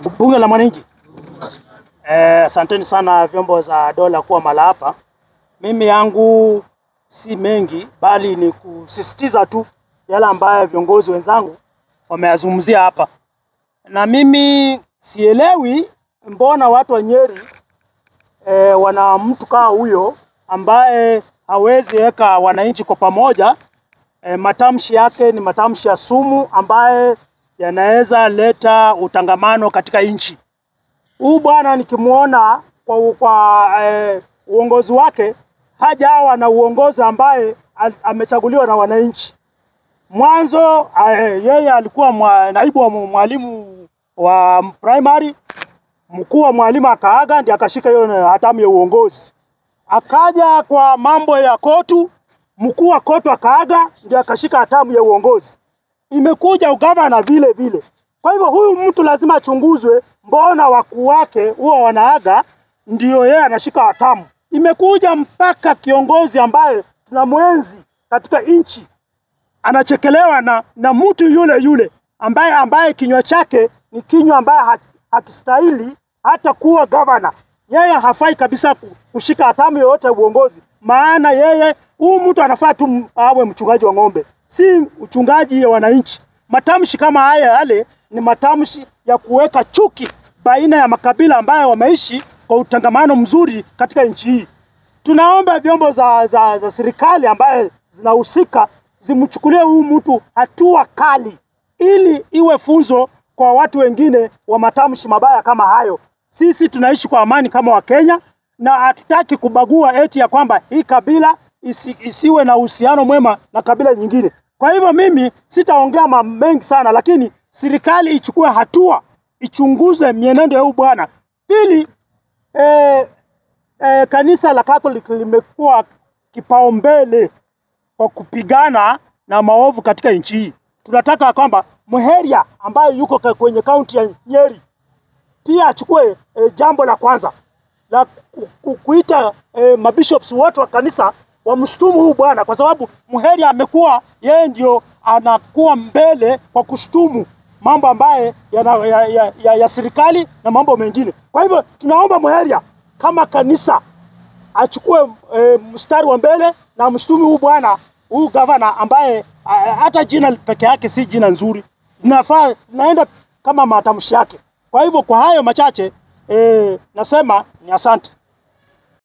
Bunge la Mwananchi. Asanteni sana vyombo za dola kuwa mala hapa. Mimi yangu si mengi bali ni kusisitiza tu yale ambayo viongozi wenzangu wameyazungumzia hapa. Na mimi sielewi mbona watu wa Nyeri wana mtu kama huyo ambaye hawezi weka wananchi kwa pamoja. Matamshi yake ni matamshi ya sumu ambaye yanaweza leta utangamano katika nchi. Huyu bwana nikimuona kwa uongozi wake hajawa na uongozi ambaye amechaguliwa na wananchi. Mwanzo yeye alikuwa naibu wa mwalimu wa primary, mkuu wa mwalimu akaaga ndiye akashika hiyo hatamu ya uongozi. Akaja kwa mambo ya kotu, mkuu wa kotu akaaga ndiye akashika hatamu ya uongozi. Imekuja ugavana vile vile. Kwa hivyo huyu mtu lazima achunguzwe, mbona wakuu wake huwa wanaaga ndio yeye anashika hatamu. Imekuja mpaka kiongozi ambaye tunamwenzi katika nchi anachekelewa na mtu yule ambaye kinywa chake ni kinywa ambaye hakistahili hata kuwa gavana. Yeye hafai kabisa kushika hatamu yoyote uongozi, maana yeye huyu mtu anafaa tu awe mchungaji wa ng'ombe, si uchungaji wa wananchi. Matamshi kama haya yale ni matamshi ya kuweka chuki baina ya makabila ambayo wameishi kwa utangamano mzuri katika nchi hii. Tunaomba vyombo za serikali ambaye zinahusika zimchukulie huyu mtu hatua kali ili iwe funzo kwa watu wengine wa matamshi mabaya kama hayo. Sisi tunaishi kwa amani kama Wakenya na hatutaki kubagua eti ya kwamba hii kabila isiwe na uhusiano mwema na kabila nyingine. Kwa hivyo mimi sitaongea mengi sana, lakini serikali ichukue hatua, ichunguze mienendo ya huyu bwana. Pili, kanisa la Catholic limekuwa kipaumbele kwa kupigana na maovu katika nchi hii. Tunataka kwamba Muheria ambaye yuko kwenye kaunti ya Nyeri pia achukue jambo la kwanza la kuita mabishops wote wa kanisa wamshtumu huyu bwana, kwa sababu Muheria amekuwa yeye ndio anakuwa mbele kwa kushtumu mambo ambaye ya serikali na mambo mengine. Kwa hivyo tunaomba Muheria kama kanisa achukue mstari wa mbele na mshtumu huyu bwana, huyu gavana ambaye hata jina peke yake si jina nzuri. Naenda kama matamshi yake. Kwa hivyo kwa hayo machache nasema ni asante.